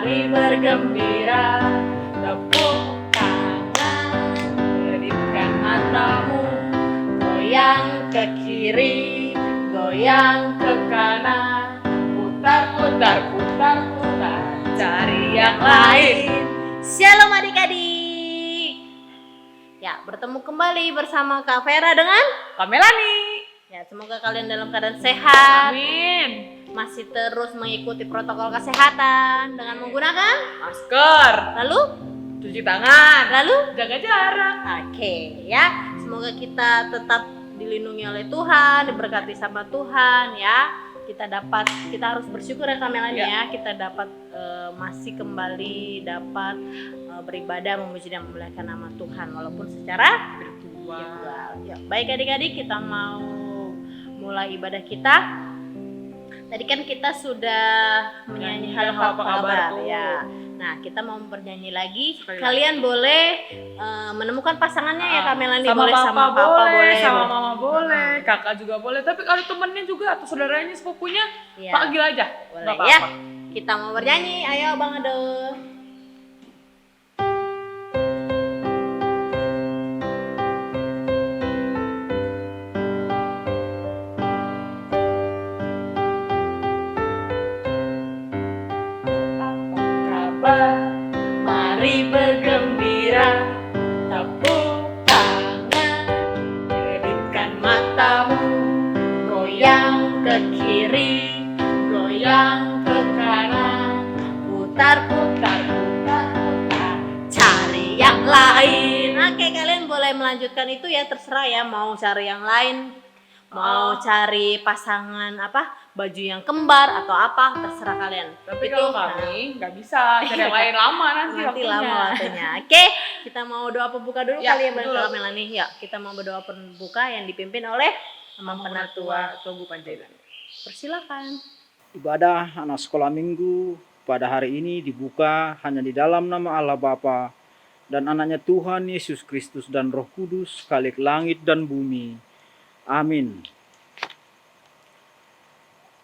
Mari bergembira, tepuk tangan, kedipkan matamu, goyang ke kiri, goyang ke kanan, putar, putar, putar, putar, cari yang lain. Shalom adik-adik. Ya, bertemu kembali bersama Kak Vera dengan Kak Melani. ya, semoga kalian dalam keadaan sehat. Amin. Masih terus mengikuti protokol kesehatan dengan menggunakan Masker, lalu cuci tangan, lalu jaga jarak. Oke, ya. Semoga kita tetap dilindungi oleh Tuhan, diberkati sama Tuhan ya. Kita harus bersyukur ya Kak Melani ya. Kita dapat masih kembali dapat beribadah, memuji dan memuliakan nama Tuhan walaupun secara virtual. Ya, baik adik-adik, kita mau mulai ibadah kita. Tadi kan kita sudah menyanyi halo apa kabar ya. Nah, kita mau bernyanyi lagi. Kalian boleh menemukan pasangannya ya Kak Melani, Sama boleh papa sama papa boleh, sama mama boleh, kakak juga boleh. Tapi kalau temennya juga atau saudaranya sepupunya, ya. panggil aja. Boleh Nggak ya. apa-apa. Kita mau bernyanyi. Ayo Bang Ado. Mari bergembira, tepuk tangan, kedipkan matamu, goyang ke kiri, goyang ke kanan, Putar, putar, putar, putar. cari yang lain. Oke, kalian boleh melanjutkan itu ya, terserah ya, mau cari yang lain, mau cari pasangan apa, baju yang kembar atau apa, terserah kalian. Tapi Itu, kalau kami nggak bisa, cari yang lain lama nanti lama waktunya. Oke, kita mau doa pembuka dulu Ya, kali ya betul. Kak Melani. Ya, kita mau berdoa pembuka yang dipimpin oleh Mama Penatua Togu Panjaitan. Persilakan. Ibadah anak sekolah minggu pada hari ini dibuka hanya di dalam nama Allah Bapa dan anaknya Tuhan Yesus Kristus dan Roh Kudus, Khalik langit dan bumi. Amin.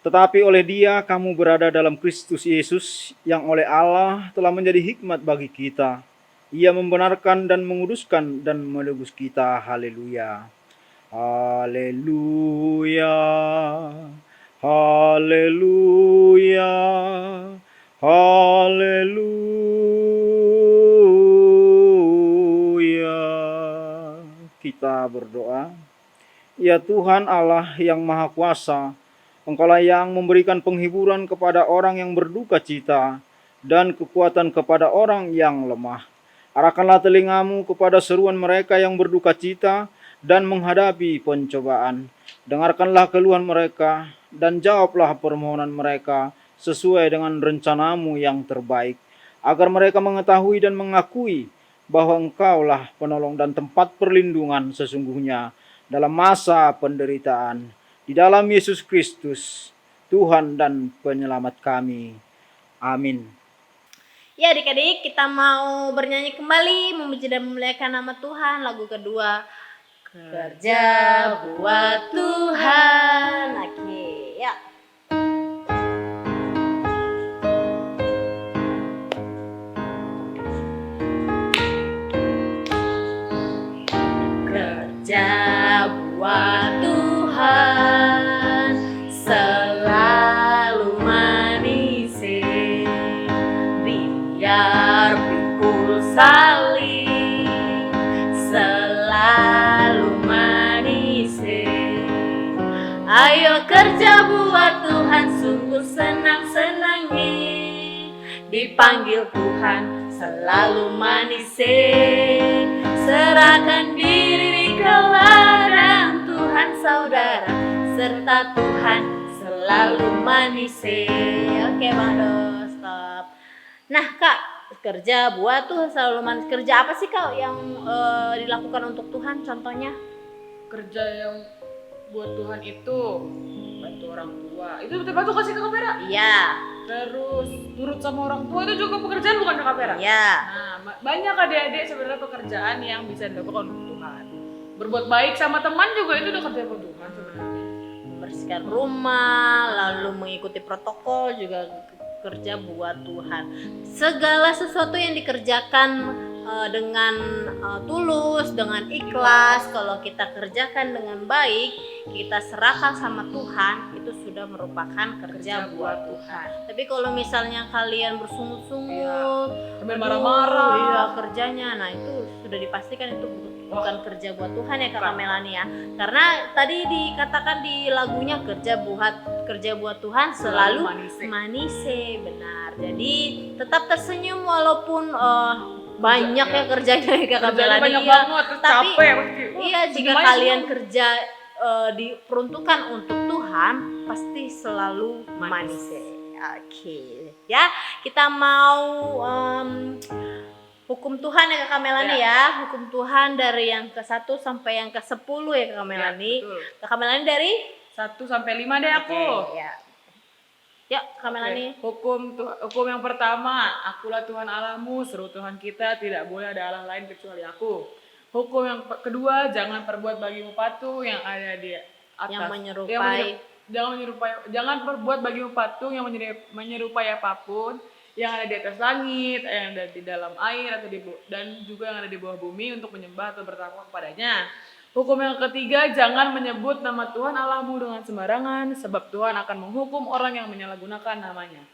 Tetapi oleh Dia kamu berada dalam Kristus Yesus yang oleh Allah telah menjadi hikmat bagi kita. Ia membenarkan dan menguduskan dan menebus kita. Haleluya. Haleluya. Haleluya. Haleluya. Kita berdoa. Ya Tuhan Allah yang Maha Kuasa, Engkaulah yang memberikan penghiburan kepada orang yang berduka cita dan kekuatan kepada orang yang lemah. Arahkanlah telingamu kepada seruan mereka yang berduka cita dan menghadapi pencobaan. Dengarkanlah keluhan mereka dan jawablah permohonan mereka sesuai dengan rencanamu yang terbaik, agar mereka mengetahui dan mengakui bahwa Engkaulah penolong dan tempat perlindungan sesungguhnya dalam masa penderitaan. Di dalam Yesus Kristus, Tuhan dan Penyelamat kami. Amin. Ya adik-adik, kita mau bernyanyi kembali, memuji dan memuliakan nama Tuhan. Lagu kedua, Kerja buat Tuhan. Oke, ya. Kerja buat Tuhan selalu manis, biar pikul salib selalu manis. Ayo kerja buat Tuhan, sungguh senang-senangi, dipanggil Tuhan selalu manis. Serahkan diri ke ladang Tuhan saudara, serta Tuhan selalu manis. Oke Bang Do, stop. Nah Kak, kerja buat Tuhan selalu manis. Kerja apa sih Kak yang dilakukan untuk Tuhan, contohnya? Kerja yang buat Tuhan itu bantu orang tua. Itu betul-betul kasih ke Kak Vera. Iya. Terus turut sama orang tua itu juga pekerjaan bukan Kak Vera? Iya. Nah, banyak adik-adik sebenarnya pekerjaan yang bisa dilakukan untuk Tuhan. Berbuat baik sama teman juga itu udah kerja buat Tuhan sebenarnya. Membersihkan rumah, lalu mengikuti protokol juga bekerja buat Tuhan. Segala sesuatu yang dikerjakan dengan tulus, dengan ikhlas, kalau kita kerjakan dengan baik, kita serahkan sama Tuhan, itu sudah merupakan kerja buat Tuhan. Tapi kalau misalnya kalian bersungut-sungut, Sambil marah-marah. iya kerjanya, nah itu sudah dipastikan itu bukan kerja buat Tuhan ya Kak Melani ya. Karena tadi dikatakan di lagunya kerja buat Tuhan selalu manise, benar. Jadi tetap tersenyum walaupun banyak ya kerjanya ya Kak Melani. Banyak Iya. banget, terus Tapi capek pasti. iya jika Gimana kalian sih? kerja diperuntukkan untuk Tuhan, pasti selalu manise. Oke, ya kita mau hukum Tuhan ya Kak Melani ya. Hukum Tuhan dari yang ke-1 sampai yang ke-10 ya Kak Melani. betul. Kak Melani dari 1 sampai 5 deh aku. Oke, ya. Ya Kak Melani. Hukum yang pertama, akulah Tuhan Allahmu, seru Tuhan kita, tidak boleh ada Allah lain kecuali aku. Hukum yang kedua, jangan perbuat bagimu patung yang ada di atas. Yang menyerupai. Jangan perbuat bagimu patung yang menyerupai apapun yang ada di atas langit, yang ada di dalam air atau dan juga yang ada di bawah bumi untuk menyembah atau bertakwa kepadanya. Hukum yang ketiga, jangan menyebut nama Tuhan Allahmu dengan sembarangan, sebab Tuhan akan menghukum orang yang menyalahgunakan namanya.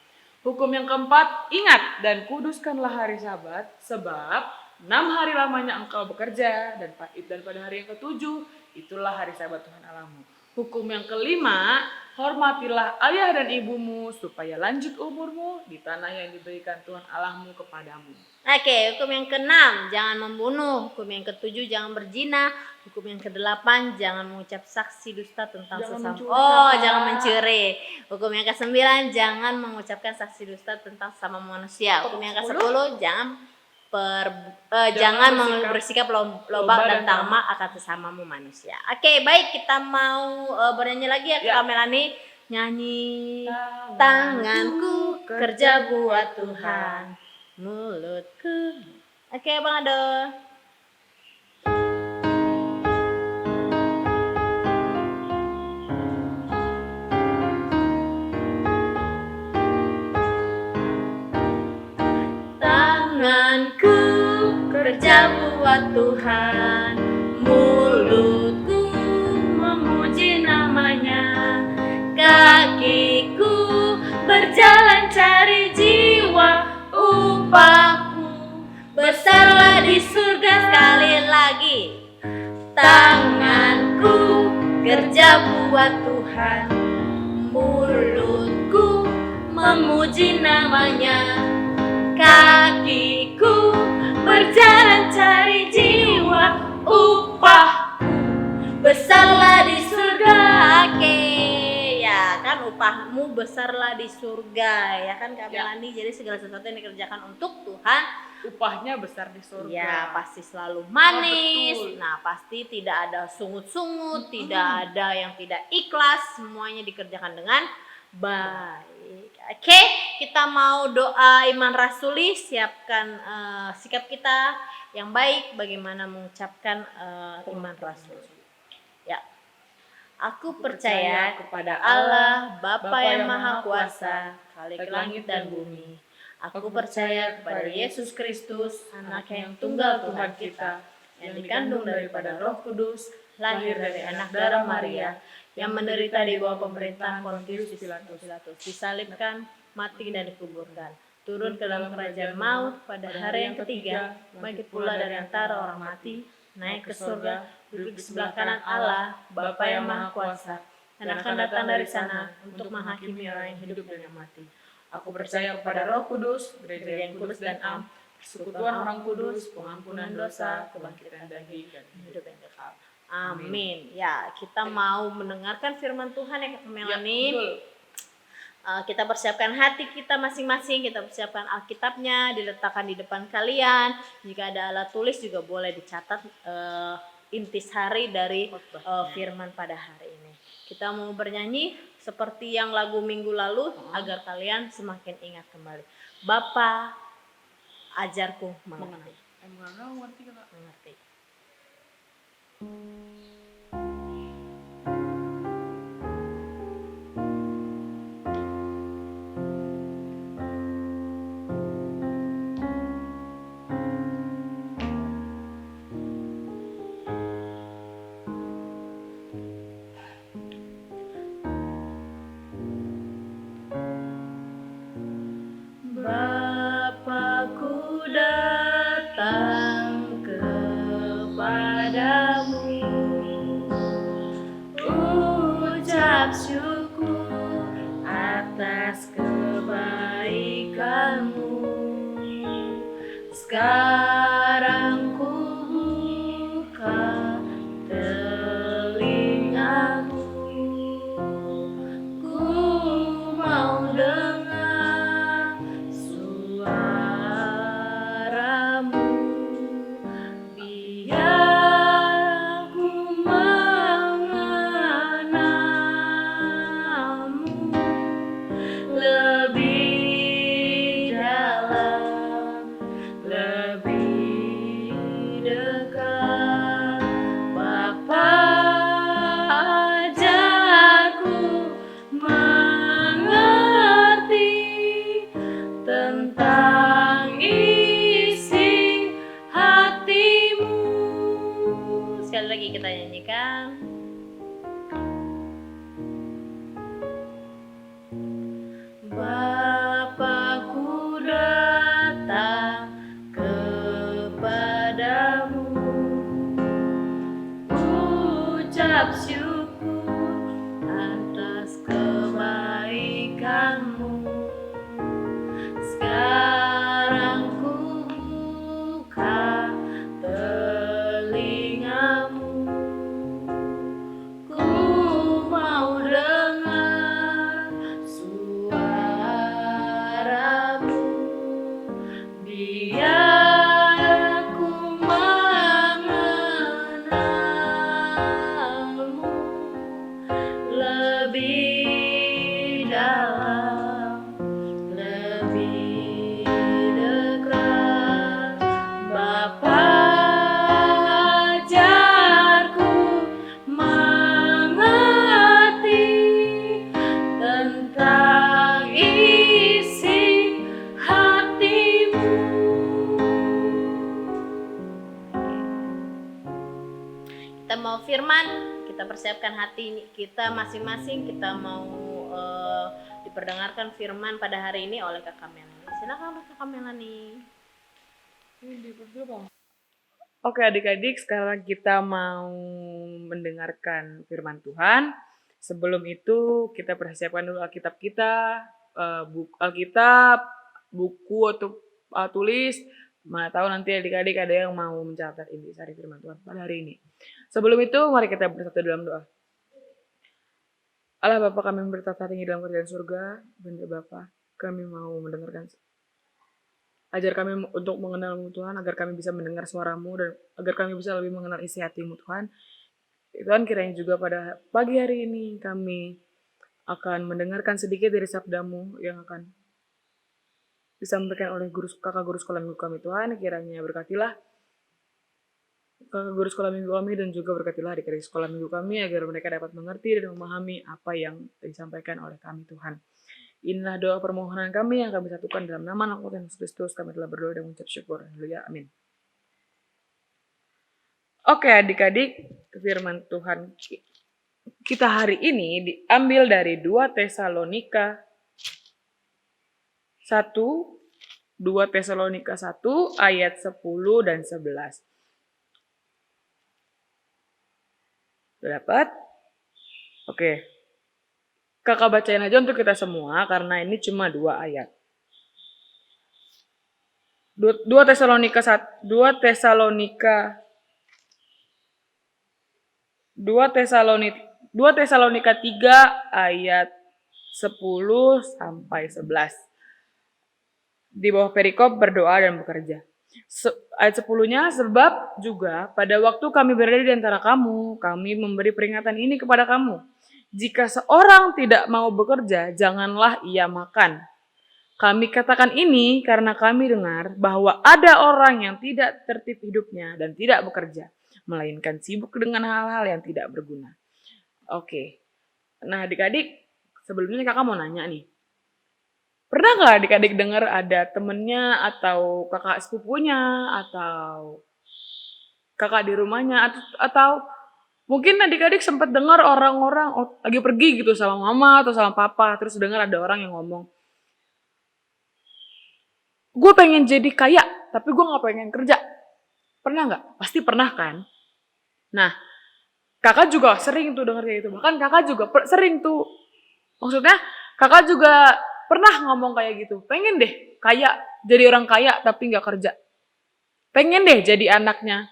Hukum yang keempat, ingat dan kuduskanlah hari Sabat, sebab 6 hari lamanya engkau bekerja, dan pada hari yang ketujuh, itulah hari Sabat Tuhan Allahmu. Hukum yang kelima, hormatilah ayah dan ibumu, supaya lanjut umurmu di tanah yang diberikan Tuhan Allahmu kepadamu. Oke, hukum yang ke-6, jangan membunuh. Hukum yang ke-7, jangan berzina. Hukum yang ke-8, jangan mengucap saksi dusta tentang sesama. Jangan mencuri. Hukum yang ke-9, jangan mengucapkan saksi dusta tentang sesama manusia. Hukum yang ke-10, jangan bersikap loba dan tamak akan sesamamu manusia. Oke, baik, kita mau bernyanyi lagi ya Kak Melani. Nyanyi tanganku kerja buat Tuhan, mulutku. Oke, Bang Ado. Tanganku kerja buat Tuhan, mulutku memuji namanya, kakiku berjalan cari jiwa, upahku besarlah di surga. Sekali lagi, tanganku kerja buat Tuhan, mulutku memuji namanya, kakiku berjalan cari jiwa, upahku besarlah di surga. Oke, ya kan upahmu besarlah di surga ya kan Kak Melani. Jadi segala sesuatu yang dikerjakan untuk Tuhan, upahnya besar di surga. Ya pasti selalu manis. Nah pasti tidak ada sungut-sungut, tidak ada yang tidak ikhlas, semuanya dikerjakan dengan baik. Oke, kita mau doa iman rasuli. Siapkan sikap kita yang baik bagaimana mengucapkan iman rasuli. Ya, aku percaya kepada Allah Bapa yang Maha Kuasa, Khalik langit dan bumi. Aku percaya kepada Yesus Kristus, Anak yang tunggal Tuhan kita, yang dikandung daripada Roh Kudus, lahir dari anak darah Maria, yang menderita di bawah pemerintahan Pontius Pilatus, disalibkan, mati dan dikuburkan, turun ke dalam kerajaan maut pada hari yang ketiga, bangkit pula dari antara orang mati, naik ke surga, duduk di sebelah kanan Allah, Bapa yang Maha Kuasa, dan akan datang dari sana untuk menghakimi orang yang hidup dan yang mati. Aku percaya kepada Roh Kudus, gereja yang kudus dan am, persekutuan orang kudus, pengampunan dosa, kebangkitan daging, dan hidup yang kekal. Amin. Ya, kita mau mendengarkan firman Tuhan ya Kak Melani. Kita persiapkan hati kita masing-masing, kita persiapkan Alkitabnya, diletakkan di depan kalian. Jika ada alat tulis juga boleh dicatat intisari dari firman pada hari ini. Kita mau bernyanyi seperti yang lagu minggu lalu agar kalian semakin ingat kembali. Bapa, ajarku mengerti. Mengerti. Ucap syukur atas kebaikanmu. Sekarang ku buka telingaku, ku mau dengar suaramu. Biar aku mengenalmu lebih dalam, lebih dekat. Bapa, ajarku mengerti tentang isi hatimu. Sekali lagi kita nyanyikan. Bapa, ku datang kepadamu, ucap syukur atas kebaikanmu. Sekarang ku buka telingamu, ku mau dengar suaramu. Biar aku mengenalmu lebih dalam, lebih dekat. Bapa, ajarku mengerti tentang isi hatimu. Kita mau firman, kita persiapkan hati kita masing-masing. Kita mau diperdengarkan firman pada hari ini oleh Kakak Melani. Silakan Kakak Melani. Oke adik-adik, sekarang kita mau mendengarkan firman Tuhan. Sebelum itu kita persiapkan dulu Alkitab kita, Alkitab, buku atau tulis. Mana tahu nanti adik-adik ada yang mau mencatat intisari firman Tuhan pada hari ini. Sebelum itu mari kita bersatu dalam doa. Allah Bapa, kami bertata tinggi dalam kerajaan surga. Benda Bapa, kami mau mendengarkan. Ajar kami untuk mengenal-Mu Tuhan, agar kami bisa mendengar suara-Mu dan agar kami bisa lebih mengenal isi hati-Mu Tuhan. Tuhan, kiranya juga pada pagi hari ini kami akan mendengarkan sedikit dari sabda-Mu yang akan disampaikan oleh kakak guru sekolah minggu kami Tuhan. Kiranya berkatilah kakak guru sekolah minggu kami dan juga berkatilah adik-adik sekolah minggu kami agar mereka dapat mengerti dan memahami apa yang disampaikan oleh kami Tuhan. Inilah doa permohonan kami yang kami satukan dalam nama anak Tuhan Yesus Kristus. Kami telah berdoa dan mengucap syukur. Haleluya. Amin. Oke adik-adik, firman Tuhan kita hari ini diambil dari 2 Tesalonika 1, 2 Tesalonika 1 ayat 10 dan 11. Sudah dapat? Oke. Kakak bacain aja untuk kita semua karena ini cuma 2 ayat. 2 Tesalonika 3 ayat 10 sampai 11. Di bawah perikop berdoa dan bekerja. Ayat 10-nya, sebab juga pada waktu kami berada di antara kamu, kami memberi peringatan ini kepada kamu. Jika seorang tidak mau bekerja, janganlah ia makan. Kami katakan ini karena kami dengar bahwa ada orang yang tidak tertib hidupnya dan tidak bekerja, melainkan sibuk dengan hal-hal yang tidak berguna. Oke. Nah adik-adik, sebelumnya kakak mau nanya nih. Pernah gak adik-adik dengar ada temennya atau kakak sepupunya atau kakak di rumahnya atau mungkin adik-adik sempat dengar orang-orang lagi pergi gitu sama mama atau sama papa, terus dengar ada orang yang ngomong, gue pengen jadi kaya tapi gue gak pengen kerja. Pernah gak? Pasti pernah kan? Nah Kakak juga sering tuh denger kayak gitu. Bahkan kakak juga sering tuh. Maksudnya kakak juga pernah ngomong kayak gitu. Pengen deh kaya, jadi orang kaya tapi nggak kerja. Pengen deh jadi anaknya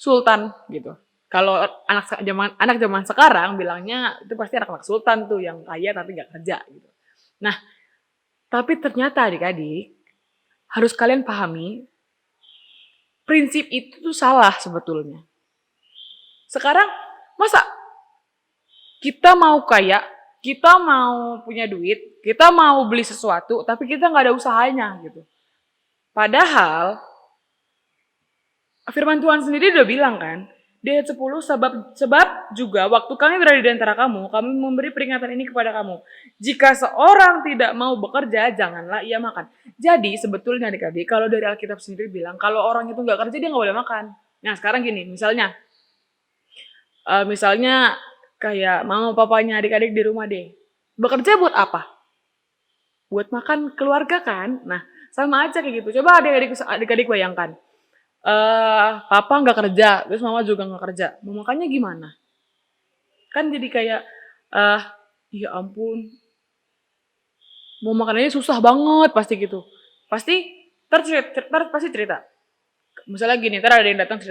sultan gitu. Kalau anak zaman sekarang bilangnya itu pasti anak-anak sultan tuh yang kaya tapi nggak kerja gitu. Nah, tapi ternyata adik-adik harus kalian pahami prinsip itu tuh salah sebetulnya. Sekarang masa kita mau kaya, kita mau punya duit, kita mau beli sesuatu, tapi kita nggak ada usahanya gitu. Padahal firman Tuhan sendiri udah bilang kan, di ayat 10, sebab juga waktu kami berada di antara kamu, kami memberi peringatan ini kepada kamu. Jika seorang tidak mau bekerja, janganlah ia makan. Jadi sebetulnya adik-adik, kalau dari Alkitab sendiri bilang, kalau orang itu nggak kerja, dia nggak boleh makan. Nah sekarang gini, misalnya kayak mama papanya adik-adik di rumah deh. Bekerja buat apa? Buat makan keluarga kan? Nah sama aja kayak gitu. Coba adik-adik bayangkan. Papa nggak kerja, terus mama juga nggak kerja. Mau makannya gimana? Kan jadi kayak, ya ampun, mau makanannya susah banget pasti gitu. Pasti pasti cerita. Misalnya gini, ntar ada yang datang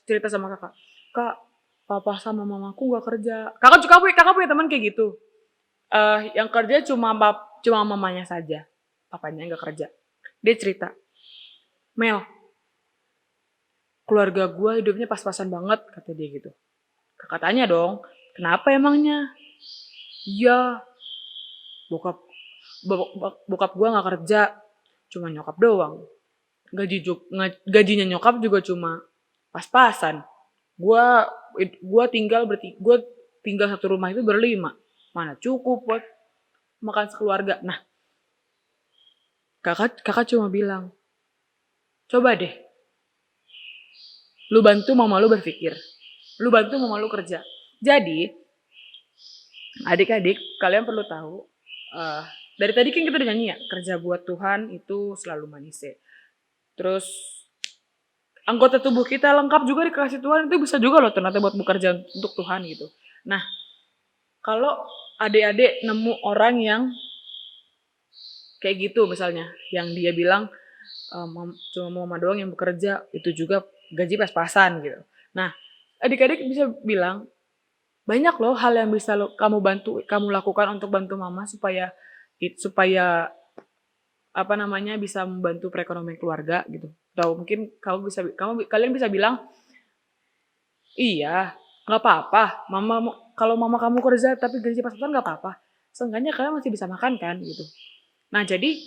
cerita sama kakak. Kak, papa sama mamaku nggak kerja. Kakak punya teman kayak gitu. Yang kerja cuma mamanya saja, papanya nggak kerja. Dia cerita, Mel, keluarga gue hidupnya pas-pasan banget, kata dia gitu. Kakak tanya dong, kenapa emangnya? Iya, bokap gue nggak kerja, cuma nyokap doang. Gajinya nyokap juga cuma pas-pasan. Gue tinggal satu rumah itu berlima, mana cukup buat makan sekeluarga. Nah, kakak cuma bilang, coba deh, lu bantu mama lu berpikir, lu bantu mama lu kerja. Jadi adik-adik kalian perlu tahu, dari tadi kan kita udah nyanyi ya, kerja buat Tuhan itu selalu manis ya. Terus anggota tubuh kita lengkap juga dikasih Tuhan, itu bisa juga loh ternyata buat bekerja untuk Tuhan gitu. Nah kalau adik-adik nemu orang yang kayak gitu misalnya, yang dia bilang cuma mama doang yang bekerja, itu juga gaji pas-pasan gitu. Nah adik-adik bisa bilang, banyak loh hal yang bisa kamu lakukan untuk bantu mama supaya bisa membantu perekonomian keluarga gitu. Atau mungkin kalian bisa bilang, iya, nggak apa-apa. Kalau mama kamu kerja tapi gaji pas-pasan nggak apa-apa. Seenggaknya kalian masih bisa makan kan gitu. Nah jadi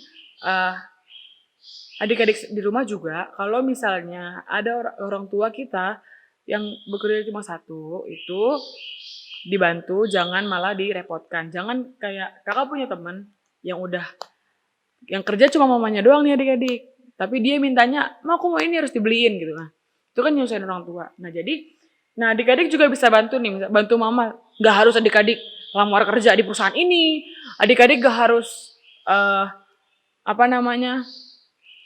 adik-adik di rumah juga, kalau misalnya ada orang tua kita yang bekerja cuma satu, itu dibantu, jangan malah direpotkan. Jangan kayak kakak punya teman yang kerja cuma mamanya doang nih adik-adik, tapi dia mintanya, aku mau ini harus dibeliin gitu. Nah itu kan nyusahin orang tua. Nah adik-adik juga bisa bantu nih, bantu mama. Gak harus adik-adik lamar kerja di perusahaan ini, adik-adik gak harus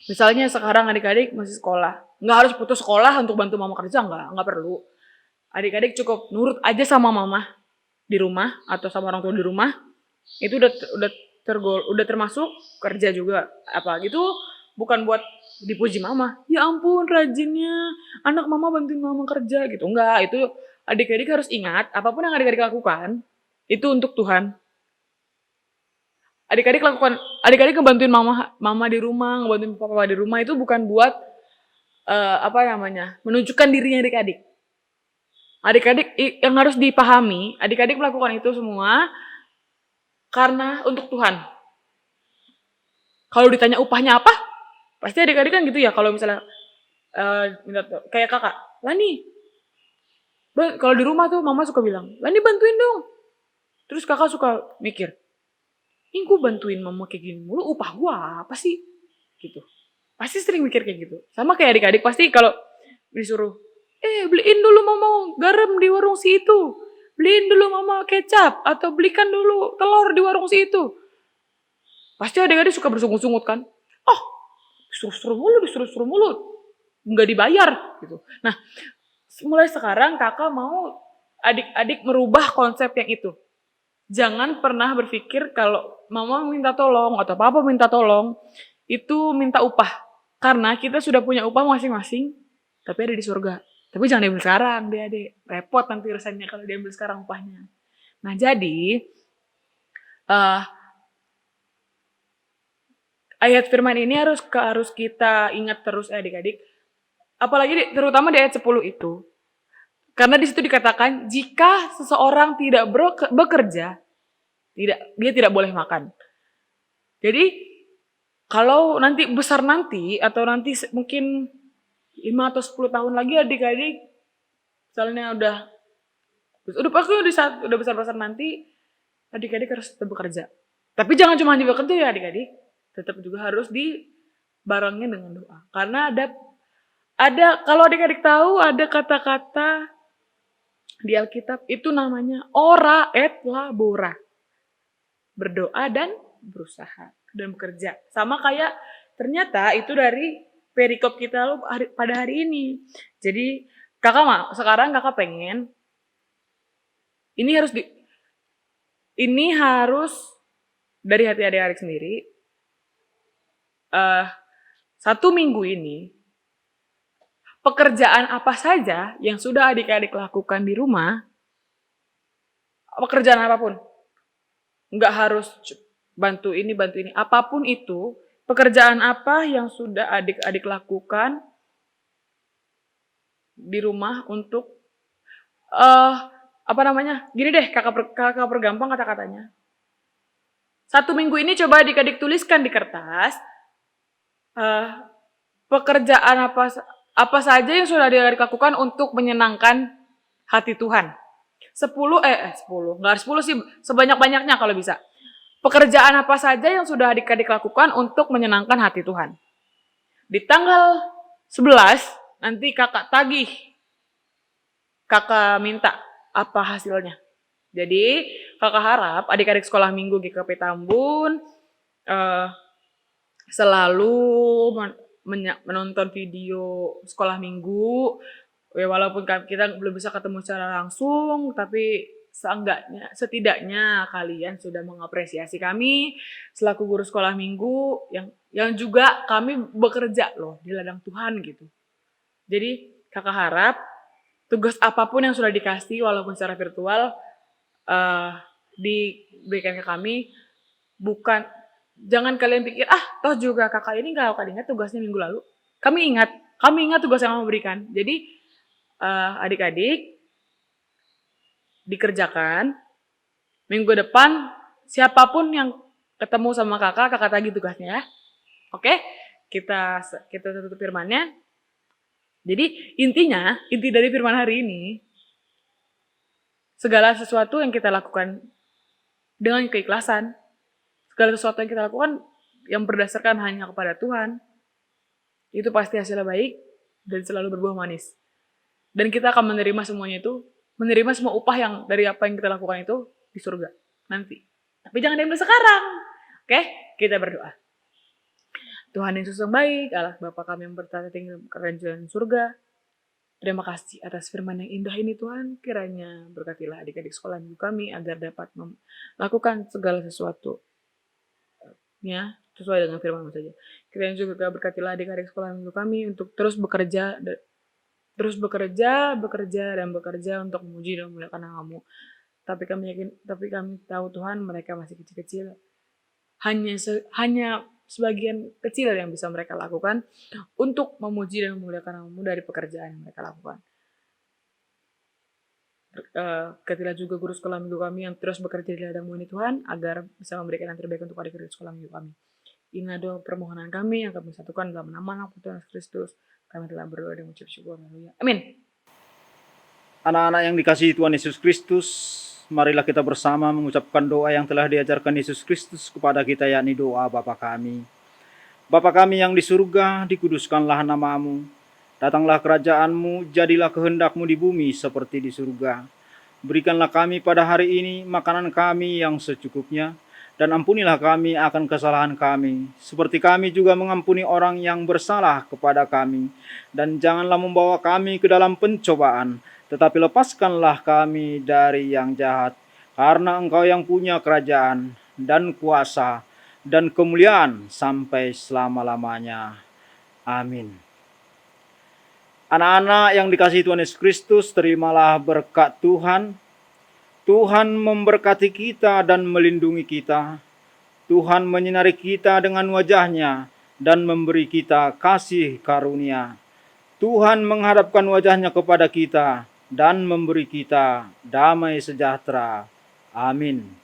misalnya sekarang adik-adik masih sekolah, nggak harus putus sekolah untuk bantu mama kerja, nggak perlu. Adik-adik cukup nurut aja sama mama di rumah atau sama orang tua di rumah, itu udah termasuk kerja juga. Apa gitu, bukan buat dipuji mama. Ya ampun rajinnya anak mama bantuin mama kerja gitu. Enggak, itu adik-adik harus ingat, apapun yang adik-adik lakukan itu untuk Tuhan. Adik-adik ngebantuin mama di rumah, ngebantuin papa di rumah itu bukan buat menunjukkan dirinya adik-adik. Adik-adik yang harus dipahami, adik-adik melakukan itu semua karena untuk Tuhan. Kalau ditanya upahnya apa, pasti adik-adik kan gitu ya. Kalau misalnya kayak kakak, Lani, kalau di rumah tuh mama suka bilang, Lani bantuin dong. Terus kakak suka mikir, ini gue bantuin mama kayak gini mulu, upah gue apa sih? Gitu. Pasti sering mikir kayak gitu. Sama kayak adik-adik pasti kalau disuruh, beliin dulu mama garam di warung si itu. Beliin dulu mama kecap. Atau belikan dulu telur di warung si itu. Pasti adik-adik suka bersungut-sungut kan. Disuruh-suruh mulu. Nggak dibayar. Gitu. Nah, mulai sekarang kakak mau adik-adik merubah konsep yang itu. Jangan pernah berpikir kalau mama minta tolong atau papa minta tolong, itu minta upah. Karena kita sudah punya upah masing-masing, tapi ada di surga. Tapi jangan diambil sekarang, adik. Repot nanti urusannya kalau diambil sekarang upahnya. Nah, jadi ayat firman ini harus kita ingat terus adik-adik. Apalagi terutama di ayat 10 itu. Karena di situ dikatakan jika seseorang tidak bekerja, dia tidak boleh makan. Jadi kalau nanti besar nanti atau nanti mungkin 5 atau 10 tahun lagi adik-adik misalnya udah besar-besar nanti adik-adik harus tetap bekerja. Tapi jangan cuma bekerja ya adik-adik, tetap juga harus dibarengin dengan doa. Karena ada kalau adik-adik tahu ada kata-kata di Alkitab itu namanya ora et labora. Berdoa dan berusaha dan bekerja. Sama kayak ternyata itu dari perikop kita pada hari ini. Jadi sekarang kakak pengen ini harus dari hati adik-adik sendiri. 1 minggu ini pekerjaan apa saja yang sudah adik-adik lakukan di rumah, pekerjaan apapun, nggak harus bantu ini, apapun itu, pekerjaan apa yang sudah adik-adik lakukan di rumah untuk, gini deh, kakak pergampang kata-katanya. 1 minggu ini coba adik-adik tuliskan di kertas, pekerjaan apa saja yang sudah adik-adik lakukan untuk menyenangkan hati Tuhan. 10, nggak harus 10 sih, sebanyak-banyaknya kalau bisa. Pekerjaan apa saja yang sudah adik-adik lakukan untuk menyenangkan hati Tuhan. Di tanggal 11, nanti kakak tagih. Kakak minta apa hasilnya. Jadi, kakak harap adik-adik sekolah minggu GKP Tambun selalu menonton video sekolah minggu, ya walaupun kita belum bisa ketemu secara langsung, tapi setidaknya kalian sudah mengapresiasi kami selaku guru sekolah minggu yang juga kami bekerja loh di ladang Tuhan gitu. Jadi kakak harap tugas apapun yang sudah dikasih walaupun secara virtual diberikan ke kami, jangan kalian pikir, toh juga kakak ini gak akan ingat tugasnya minggu lalu. Kami ingat tugas yang kamu berikan. Jadi adik-adik dikerjakan. Minggu depan siapapun yang ketemu sama kakak tagih tugasnya ya. Oke? Kita tutup firmannya. Jadi inti dari firman hari ini, segala sesuatu yang kita lakukan dengan keikhlasan, segala sesuatu yang kita lakukan yang berdasarkan hanya kepada Tuhan, itu pasti hasilnya baik dan selalu berbuah manis. Dan kita akan menerima semuanya itu, menerima semua upah yang dari apa yang kita lakukan itu di surga nanti. Tapi jangan diambil sekarang. Oke? Kita berdoa. Tuhan Yesus yang baik, Allah Bapa kami yang bertata tinggi di kerajaan surga. Terima kasih atas firman yang indah ini Tuhan. Kiranya berkatilah adik-adik sekolah minggu kami agar dapat melakukan segala sesuatu ya sesuai dengan firman saja. Kiranya juga berkatilah adik-adik sekolah minggu kami untuk terus bekerja untuk memuji dan memuliakan nama-Mu. Tapi kami tahu Tuhan mereka masih kecil-kecil. Hanya sebagian kecil yang bisa mereka lakukan untuk memuji dan memuliakan nama-Mu dari pekerjaan yang mereka lakukan. Berkatilah juga guru sekolah minggu kami yang terus bekerja di ladang-Mu ini Tuhan, agar bisa memberikan yang terbaik untuk adik-adik sekolah minggu kami. Inilah doa permohonan kami yang kami satukan dalam nama Anak Putra Yesus Kristus. Kami telah berdoa dan mengucap syukur. Haleluya. Amin. Anak-anak yang dikasihi Tuhan Yesus Kristus, marilah kita bersama mengucapkan doa yang telah diajarkan Yesus Kristus kepada kita, yakni doa Bapa kami. Bapa kami yang di surga, dikuduskanlah nama-Mu. Datanglah kerajaan-Mu, jadilah kehendak-Mu di bumi seperti di surga. Berikanlah kami pada hari ini makanan kami yang secukupnya, dan ampunilah kami akan kesalahan kami, seperti kami juga mengampuni orang yang bersalah kepada kami. Dan janganlah membawa kami ke dalam pencobaan, tetapi lepaskanlah kami dari yang jahat, karena Engkau yang punya kerajaan dan kuasa dan kemuliaan sampai selama-lamanya. Amin. Anak-anak yang dikasihi Tuhan Yesus Kristus, terimalah berkat Tuhan. Tuhan memberkati kita dan melindungi kita. Tuhan menyinari kita dengan wajah-Nya dan memberi kita kasih karunia. Tuhan menghadapkan wajah-Nya kepada kita dan memberi kita damai sejahtera. Amin.